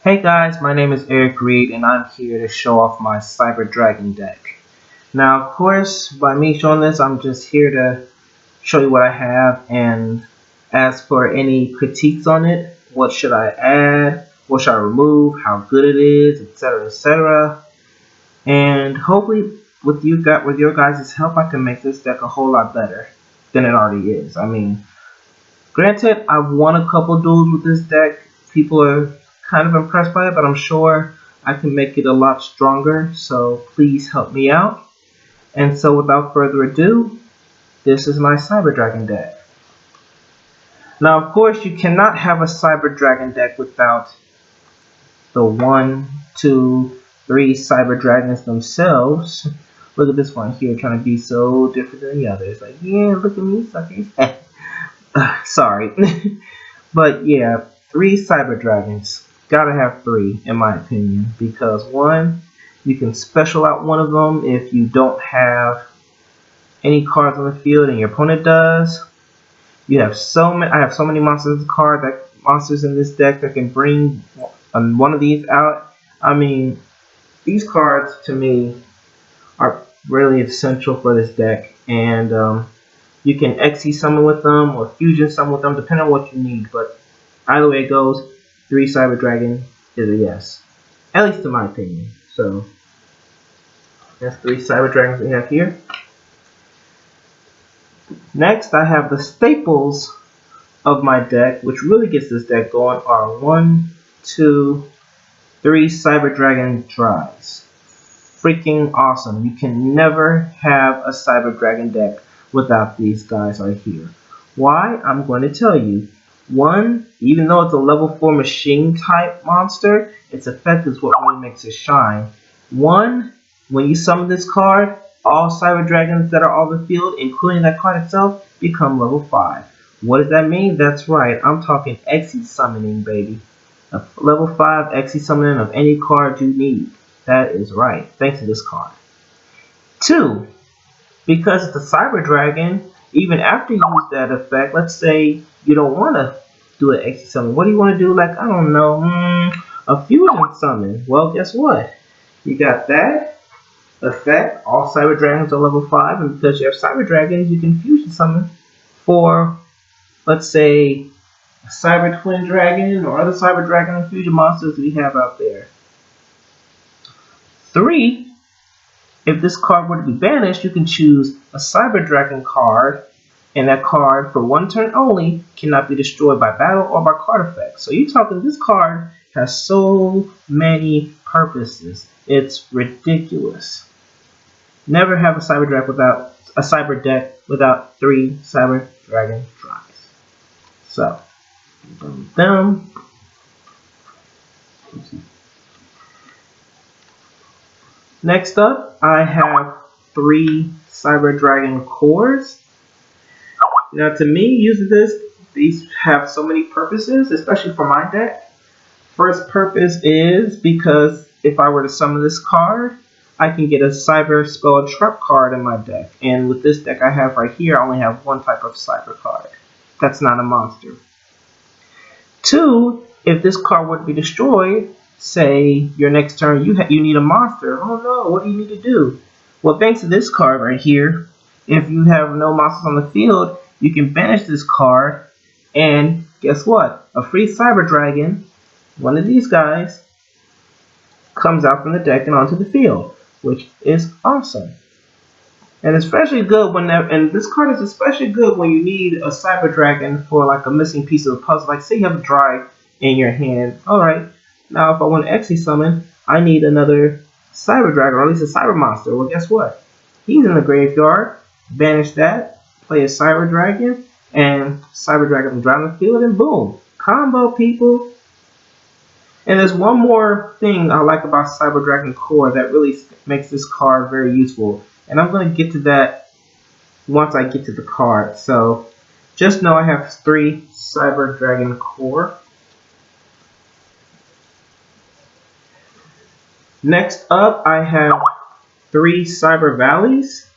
Hey guys, my name is Eric Reed and I'm here to show off my Cyber Dragon deck. Now of course, by me showing this, I'm just here to show you what I have, and as for any critiques on it, what should I add, what should I remove, how good it is, etc, etc. And hopefully with your guys' help I can make this deck a whole lot better than it already is. I mean, granted, I've won a couple duels with this deck. People are kind of impressed by it, but I'm sure I can make it a lot stronger, so please help me out. And so without further ado, this is my Cyber Dragon deck. Now of course you cannot have a Cyber Dragon deck without the 1, 2, 3 Cyber Dragons themselves. Look at this one here trying to be so different than the others. Like, yeah, look at me, suckers. Sorry. But yeah, 3 Cyber Dragons. Gotta have 3 in my opinion, because 1, you can special out one of them if you don't have any cards on the field and your opponent does. You have I have so many monsters in this deck that can bring one of these out. I mean, these cards to me are really essential for this deck, and you can XE summon with them or fusion summon with them depending on what you need, but either way it goes, 3 Cyber Dragon is a yes. At least in my opinion. So that's 3 Cyber Dragons we have here. Next I have the staples of my deck, which really gets this deck going, are 1, 2, 3 Cyber Dragon Dries. Freaking awesome. You can never have a Cyber Dragon deck without these guys right here. Why? I'm going to tell you. 1, even though it's a level 4 machine type monster, its effect is what really makes it shine. 1, when you summon this card, all Cyber Dragons that are on the field, including that card itself, become level 5. What does that mean? That's right, I'm talking XE summoning, baby. A level 5 XE summoning of any card you need. That is right, thanks to this card. 2, because it's a Cyber Dragon, even after you use that effect, let's say you don't want to do an XE summon. What do you want to do? Like, I don't know, a fusion summon. Well, guess what? You got that effect. All Cyber Dragons are level 5, and because you have Cyber Dragons, you can fusion summon for, let's say, a Cyber Twin Dragon or other Cyber Dragon and fusion monsters we have out there. 3, if this card were to be banished, you can choose a Cyber Dragon card, and that card, for 1 turn only, cannot be destroyed by battle or by card effects. So you're talking, this card has so many purposes. It's ridiculous. Never have a Cyber deck without 3 Cyber Dragon Dries. So, them. Next up, I have 3 Cyber Dragon cores. Now, to me, using these have so many purposes, especially for my deck. First purpose is because if I were to summon this card, I can get a Cyber Spell Trap card in my deck. And with this deck I have right here, I only have 1 type of Cyber card. That's not a monster. 2, if this card were to be destroyed, say your next turn you need a monster. Oh no, what do you need to do? Well, thanks to this card right here, if you have no monsters on the field, you can banish this card, and guess what? A free Cyber Dragon, one of these guys, comes out from the deck and onto the field, which is awesome. And especially good and this card is especially good when you need a Cyber Dragon for like a missing piece of the puzzle. Like, say you have a Dry in your hand. Alright, now if I want to XE summon, I need another Cyber Dragon, or at least a Cyber Monster. Well, guess what? He's in the graveyard. Banish that, play a Cyber Dragon, and Cyber Dragon will drown the field, and boom. Combo, people. And there's one more thing I like about Cyber Dragon Core that really makes this card very useful. And I'm going to get to that once I get to the card. So just know I have 3 Cyber Dragon Core. Next up, I have 3 Cyber Valleys.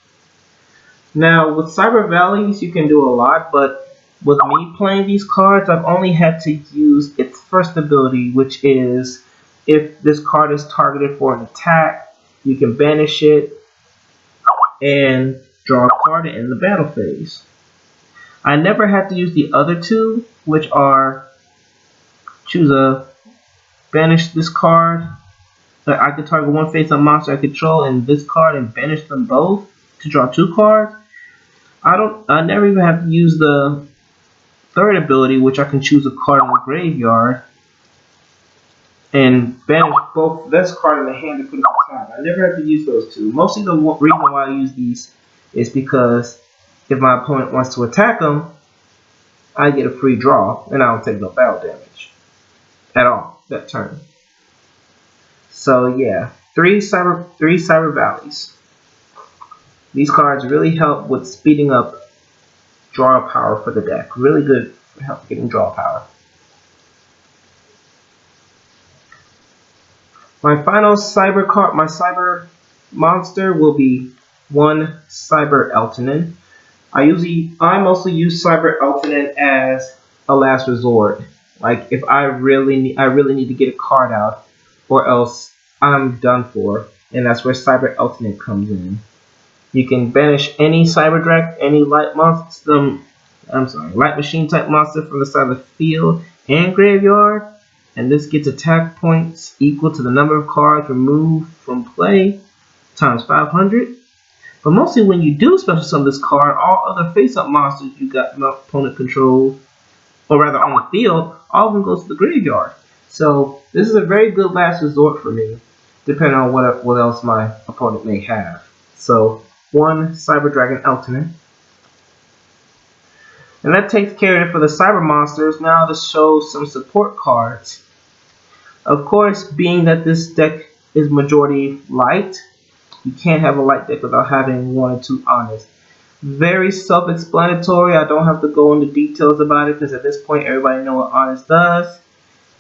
Now, with Cyber Valleys, you can do a lot, but with me playing these cards, I've only had to use its first ability, which is if this card is targeted for an attack, you can banish it and draw a card in the battle phase. I never had to use the other two, which are choose a banish this card. I could target one face-up monster I control and this card and banish them both to draw 2 cards. I never even have to use the third ability, which I can choose a card in the graveyard and banish both this card in the hand and put it on top. I never have to use those two. Mostly the reason why I use these is because if my opponent wants to attack them, I get a free draw and I don't take no battle damage at all that turn. So yeah, three cyber valleys. These cards really help with speeding up draw power for the deck. Really good for help getting draw power. My final cyber card, my cyber monster will be one Cyber Eltanen. I mostly use Cyber Eltanen as a last resort. Like if I really need to get a card out, or else I'm done for, and that's where Cyber Eltanen comes in. You can banish any Cyber Drac, any light machine type monster from the side of the field and graveyard, and this gets attack points equal to the number of cards removed from play times 500. But mostly when you do special summon this card, all other face-up monsters you got opponent control, or rather on the field, all of them goes to the graveyard. So this is a very good last resort for me, depending on what else my opponent may have. So one Cyber Dragon Eltanen. And that takes care of it for the cyber monsters. Now to show some support cards. Of course, being that this deck is majority light, you can't have a light deck without having 1 or 2 Honest. Very self-explanatory. I don't have to go into details about it because at this point everybody knows what Honest does.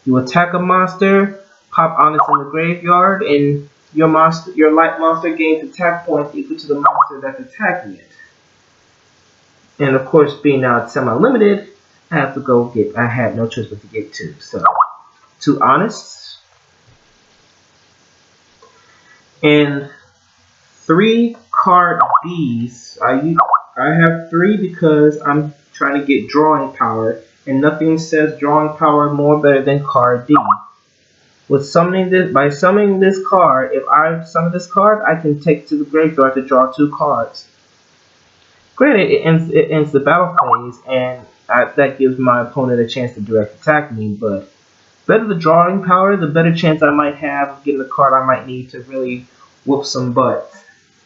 You attack a monster, pop Honest in the graveyard, and your light monster gains attack points equal to the monster that's attacking it. And of course, being now it's semi-limited, I had no choice but to get 2. So 2 Honests and 3 card Ds. I have 3 because I'm trying to get drawing power, and nothing says drawing power more better than card D. By summoning this card, if I summon this card, I can take it to the graveyard to draw 2 cards. Granted, it ends the battle phase, and that gives my opponent a chance to direct attack me, but better the drawing power, the better chance I might have of getting the card I might need to really whoop some butt,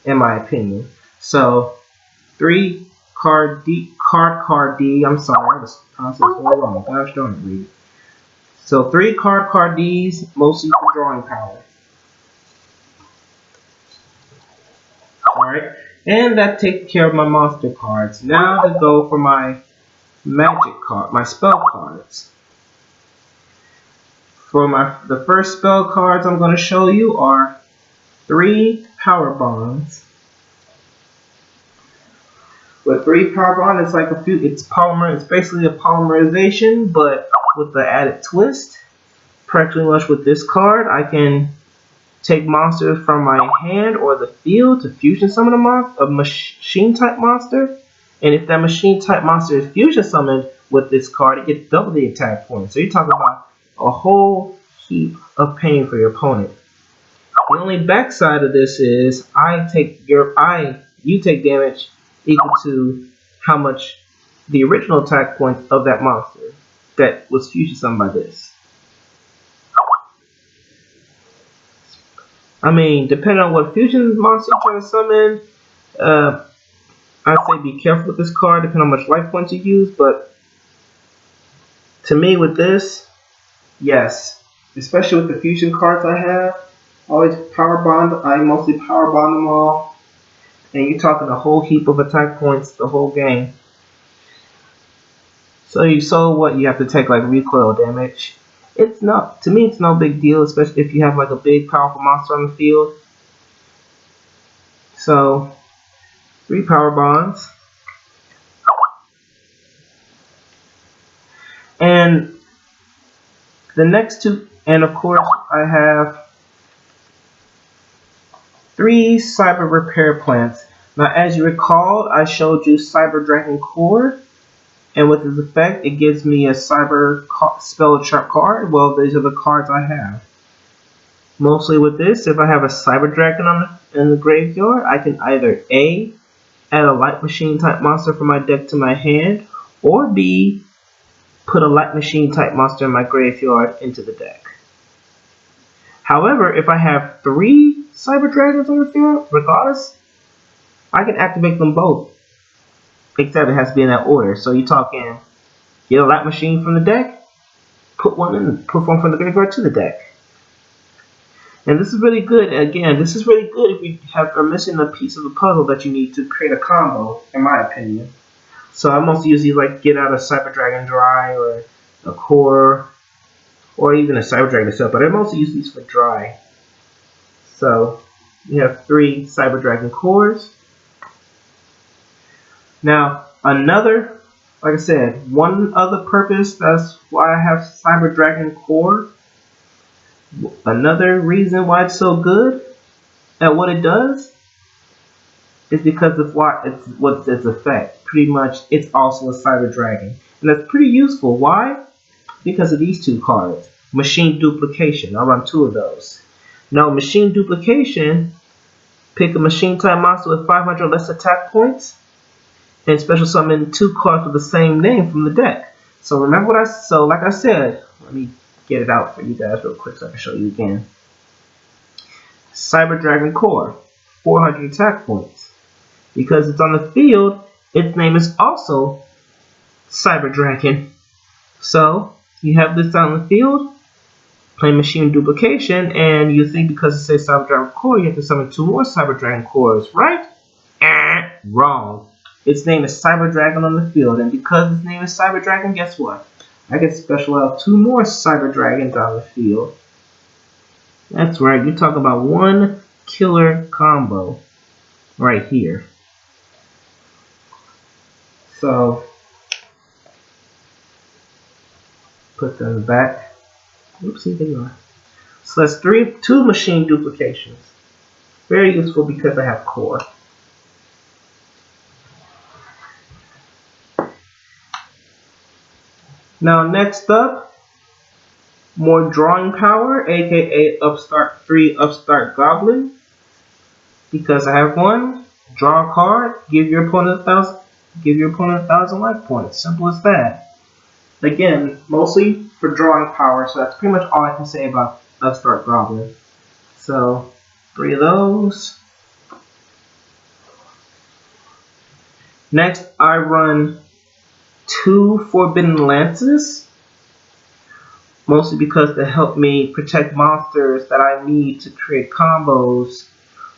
in my opinion. So, 3 card D, I'm sorry, I was pronouncing it so wrong. Gosh darn it, Reed. So 3 card Ds, mostly for drawing power. Alright, and that takes care of my monster cards. Now to go for my magic card, my spell cards. For the first spell cards I'm going to show you are 3 Power Bonds. With 3 Power Bond, it's it's basically a polymerization, but with the added twist. Practically much with this card, I can take monsters from my hand or the field to fusion summon a machine type monster, and if that machine type monster is fusion summoned with this card, it gets double the attack points. So you're talking about a whole heap of pain for your opponent. The only backside of this is you take damage equal to how much the original attack points of that monster that was fusion summoned by this. I mean, depending on what fusion monster you're trying to summon, I'd say be careful with this card depending on how much life points you use, but to me with this, yes. Especially with the fusion cards I have, always I mostly power bond them all, and you're talking a whole heap of attack points the whole game. So what, you have to take like recoil damage. To me it's no big deal, especially if you have like a big powerful monster on the field. So 3 Power Bonds. And the next 2 And of course, I have 3 Cyber Repair Plants. Now, as you recall, I showed you Cyber Dragon Core, and with its effect, it gives me a Cyber Spell Trap card. Well, these are the cards I have. Mostly with this, if I have a Cyber Dragon in the graveyard, I can either A, add a Light Machine type monster from my deck to my hand, or B, put a Light Machine type monster in my graveyard into the deck. However, if I have 3 Cyber Dragons on the field, regardless, I can activate them both. Except it has to be in that order. So you're talking, get a Light Machine from the deck, put one from the graveyard to the deck. And this is really good. Again, this is really good if you are missing a piece of the puzzle that you need to create a combo, in my opinion. So I mostly usually like get out a Cyber Dragon Dry or a Core, or even a Cyber Dragon itself, but I mostly use these for dry. So you have 3 Cyber Dragon Cores. Now another, like I said, one other purpose, that's why I have Cyber Dragon Core. Another reason why it's so good at what it does is because of what's its effect. Pretty much, it's also a Cyber Dragon, and that's pretty useful. Why? Because of these 2 cards. Machine Duplication. I'll run 2 of those. Now, Machine Duplication, pick a Machine type monster with 500 less attack points, and special summon 2 cards with the same name from the deck. So remember like I said, let me get it out for you guys real quick so I can show you again. Cyber Dragon Core, 400 attack points. Because it's on the field, its name is also Cyber Dragon. So you have this on the field, play Machine Duplication, and you think because it says Cyber Dragon Core, you have to summon 2 more Cyber Dragon Cores, right? Wrong. Its name is Cyber Dragon on the field, and because its name is Cyber Dragon, guess what? I can special out 2 more Cyber Dragons on the field. That's right, you're talking about 1 killer combo right here. So, put them back. Oopsie, there you are. So that's 2 Machine Duplications. Very useful because I have Core. Now next up, more drawing power, aka Upstart 3 Upstart Goblin. Because I have 1, draw a card, give your opponent 1,000 life points. Simple as that. Again, mostly for drawing power, so that's pretty much all I can say about Upstart Goblin. So 3 of those. Next, I run 2 Forbidden Lances, mostly because they help me protect monsters that I need to create combos,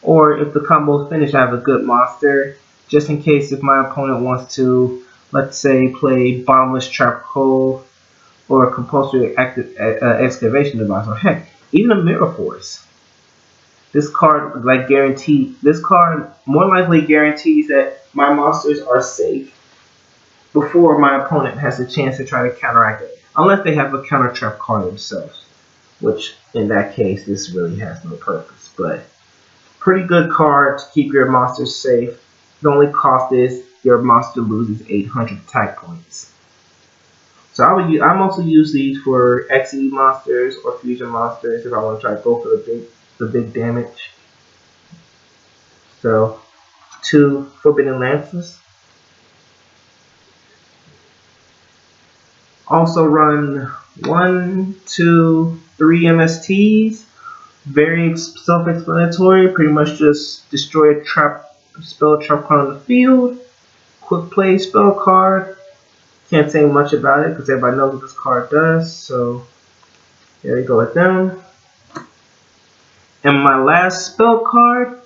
or if the combo's finished, I have a good monster, just in case if my opponent wants to, let's say, play Bottomless Trap Hole, or a Compulsory Excavation Device, or heck, even a Mirror Force. This card more likely guarantees that my monsters are safe before my opponent has a chance to try to counteract it, unless they have a counter trap card themselves, which in that case this really has no purpose. But pretty good card to keep your monsters safe. The only cost is your monster loses 800 attack points. So I mostly use these for XE monsters or fusion monsters if I want to try to go for the big damage. So 2 Forbidden Lances. Also run 1, 2, 3 MSTs. Very self-explanatory. Pretty much just destroy a spell trap card on the field. Quick play spell card. Can't say much about it because everybody knows what this card does. So there we go with them. And my last spell card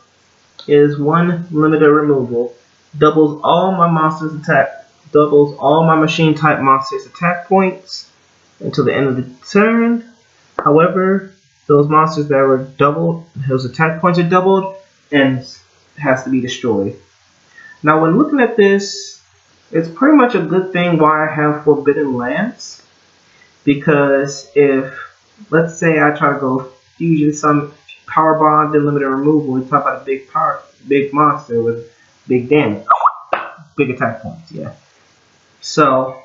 is 1 Limited Removal. Doubles all my machine type monsters attack points until the end of the turn. However, those monsters that were doubled, those attack points are doubled and has to be destroyed. Now when looking at this, it's pretty much a good thing why I have Forbidden Lance, because if let's say I try to go fusion some power bond, then limited removal. We talk about a big monster with big damage, big attack points. Yeah. So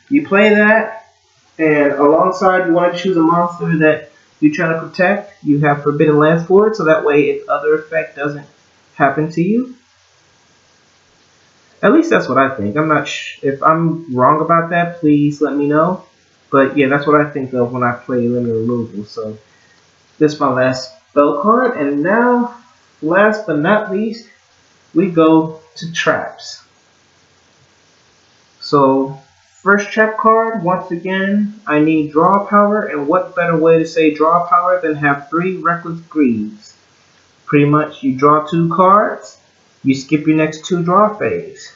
you play that, and alongside you want to choose a monster that you try to protect. You have Forbidden Lance for it, so that way its other effect doesn't happen to you. At least that's what I think. I'm not if I'm wrong about that. Please let me know. But yeah, that's what I think of when I play limited removal. So this is my last spell card, and now, last but not least, we go to traps. So first trap card, once again, I need draw power, and what better way to say draw power than have 3 Reckless Greaves. Pretty much, you draw 2 cards, you skip your next 2 draw phase.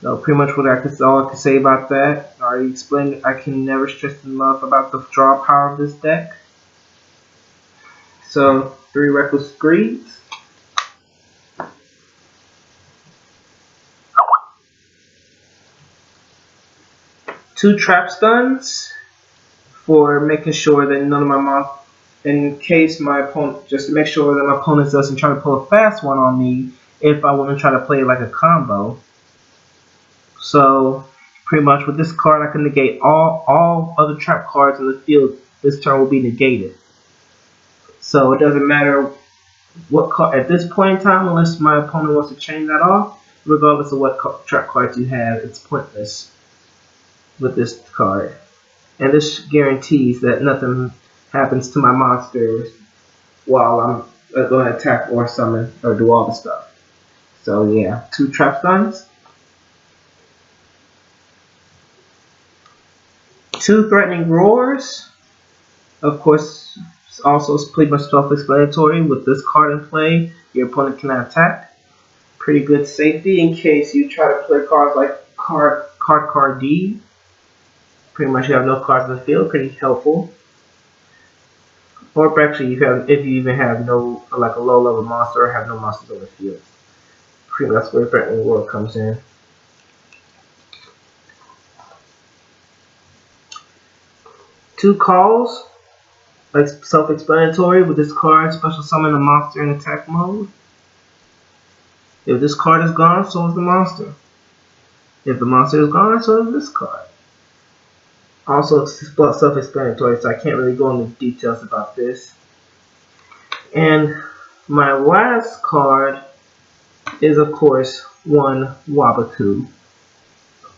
So pretty much all I can say about that. I already explained. I can never stress enough about the draw power of this deck. So 3 Reckless Greaves. 2 trap stuns for making sure that none of my in case my opponent, just to make sure that my opponent doesn't try to pull a fast one on me if I want to try to play like a combo. So pretty much with this card I can negate all other trap cards in the field. This turn will be negated. So it doesn't matter what card at this point in time, unless my opponent wants to change that off. Regardless of what trap cards you have, it's pointless with this card. And this guarantees that nothing happens to my monsters while I'm going to attack or summon or do all the stuff. So yeah, 2 trap stuns. 2 threatening roars. Of course, also pretty much self-explanatory. With this card in play, your opponent cannot attack. Pretty good safety in case you try to play cards like card D. Pretty much you have no cards in the field. Pretty helpful. Or actually, if you even have no like a low level monster or have no monsters on the field. Pretty much that's where threatening roar comes in. 2 calls. Like self-explanatory. With this card, special summon a monster in attack mode. If this card is gone, so is the monster. If the monster is gone, so is this card. Also, it's self-explanatory, so I can't really go into details about this. And my last card is, of course, 1 Wabatu.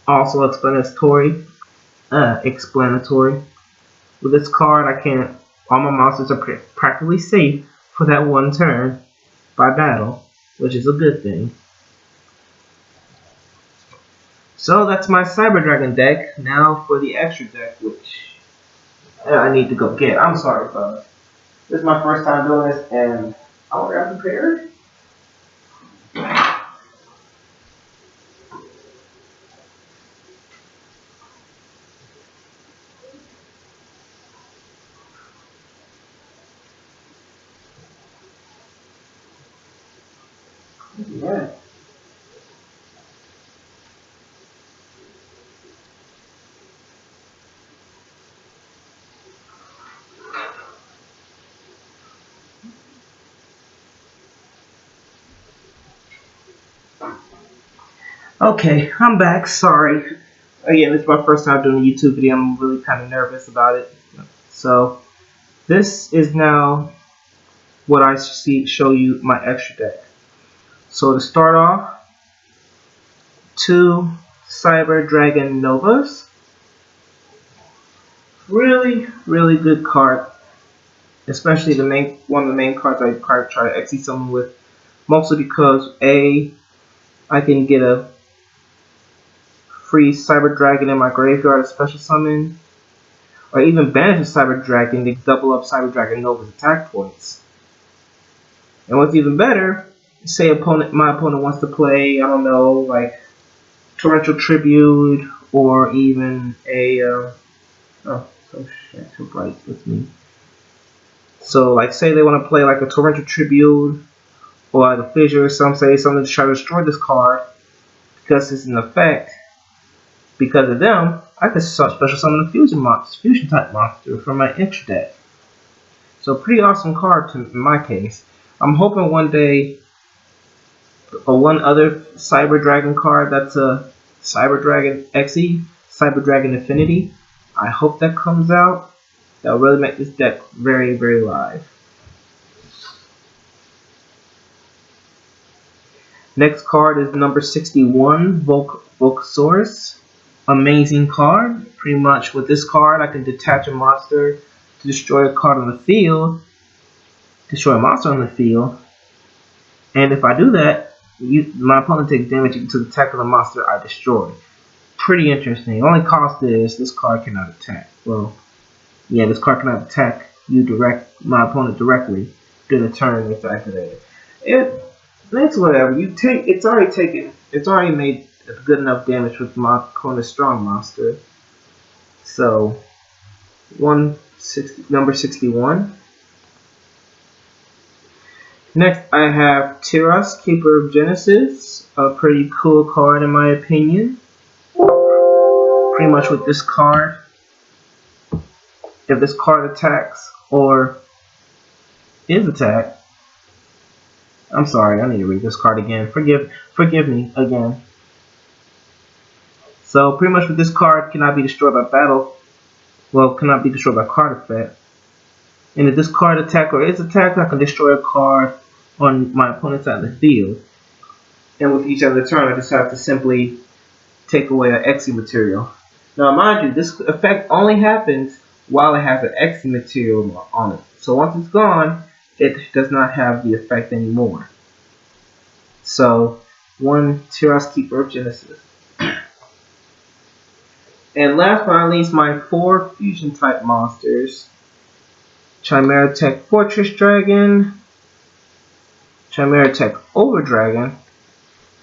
Also explanatory. With this card, all my monsters are practically safe for that one turn by battle, which is a good thing. So that's my Cyber Dragon deck. Now for the extra deck, which I need to go get. I'm sorry, fellas. This is my first time doing this, and I don't have prepared. Yeah. Okay, I'm back. Sorry. Again, this is my first time doing a YouTube video. I'm really kind of nervous about it. So, this is now what I show you my extra deck. So to start off, 2 Cyber Dragon Novas. Really, really good card. Especially one of the main cards I try to execute someone with. Mostly because I can get a free Cyber Dragon in my graveyard, a special summon, or even banish a Cyber Dragon to double up Cyber Dragon Nova's attack points. And what's even better, say my opponent wants to play, I don't know, like Torrential Tribute, or even a so bright with me. So like say they want to play like a Torrential Tribute or like a Fissure, something to try to destroy this card because it's an effect. Because of them, I could special summon a fusion type monster from my extra deck. So pretty awesome card in my case. I'm hoping one day one other Cyber Dragon card that's a Cyber Dragon XE, Cyber Dragon Affinity. I hope that comes out. That'll really make this deck very, very live. Next card is number 61, Volcasaurus. Amazing card. Pretty much with this card, I can detach a monster to destroy a card on the field, destroy a monster on the field, and if I do that, my opponent takes damage to the attack of the monster I destroy. Pretty interesting. Only cost is this card cannot attack. Well, yeah, this card cannot attack my opponent directly during the turn it's activated. It's whatever. It's already made good enough damage with my opponent's strong monster. So number 61. Next I have Tyras, Keeper of Genesis. A pretty cool card in my opinion. Pretty much with this card, if this card attacks or is attacked, I'm sorry, I need to read this card again. Forgive me again. So pretty much with this card, cannot be destroyed by battle. Well, cannot be destroyed by card effect. And if this card attack or is attacked, I can destroy a card on my opponent's side of the field. And with each other turn, I just have to simply take away an Xe material. Now mind you, this effect only happens while it has an Xe material on it. So once it's gone, it does not have the effect anymore. So, one Tyras, Keeper of Genesis. And last but not least, my 4 fusion type monsters. Chimera Tech Fortress Dragon, Chimera Tech Over Dragon,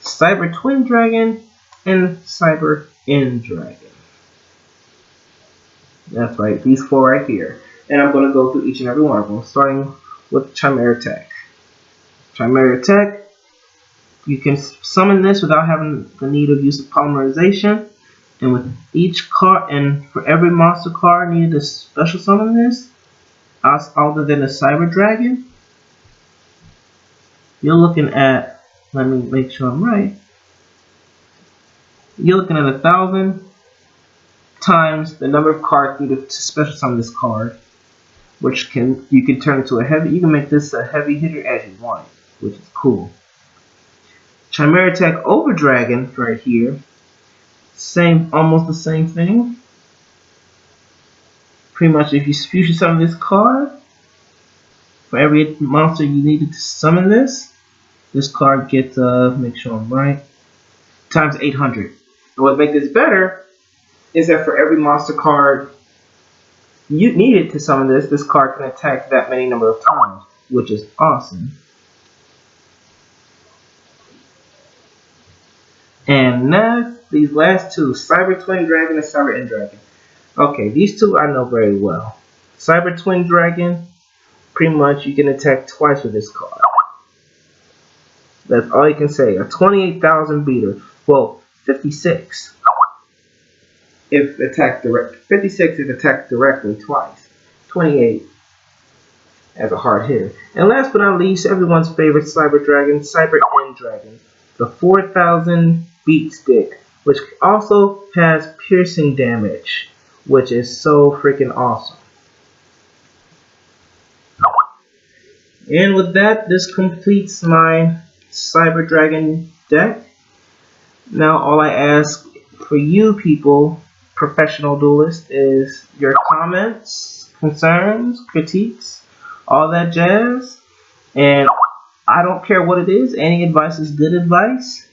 Cyber Twin Dragon, and Cyber End Dragon. That's right, these 4 right here. And I'm going to go through each and every one of them, starting with Chimera Tech. Chimera Tech, you can summon this without having the need of use of polymerization. And with each card, and for every monster card needed to special summon this, other than a Cyber Dragon, you're looking at, let me make sure I'm right, you're looking at 1,000 times the number of cards needed to special summon this card, which you can turn into you can make this a heavy hitter as you want, which is cool. Chimera Tech Over Dragon right here, almost the same thing. Pretty much if you fusion summon this card, for every monster you needed to summon this card gets, make sure I'm right, times 800. And what makes this better is that for every monster card you needed to summon this card can attack that many number of times, which is awesome. And next, these last 2, Cyber Twin Dragon and Cyber End Dragon. Okay, these 2 I know very well. Cyber Twin Dragon, pretty much you can attack twice with this card. That's all you can say. A 28,000 beater. Well, 56 if attacked direct. 56 if attacked directly twice. 28 as a hard hitter. And last but not least, everyone's favorite Cyber Dragon, Cyber End Dragon. The 4,000 beat stick, which also has piercing damage, which is so freaking awesome. And with that, this completes my Cyber Dragon deck. Now all I ask for you people, professional duelists, is your comments, concerns, critiques, all that jazz. And I don't care what it is, any advice is good advice.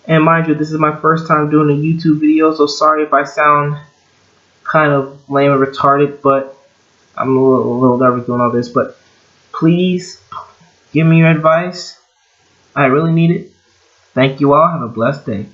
And mind you, this is my first time doing a YouTube video, so sorry if I sound kind of lame or retarded, but I'm a little nervous doing all this. But please give me your advice. I really need it. Thank you all. Have a blessed day.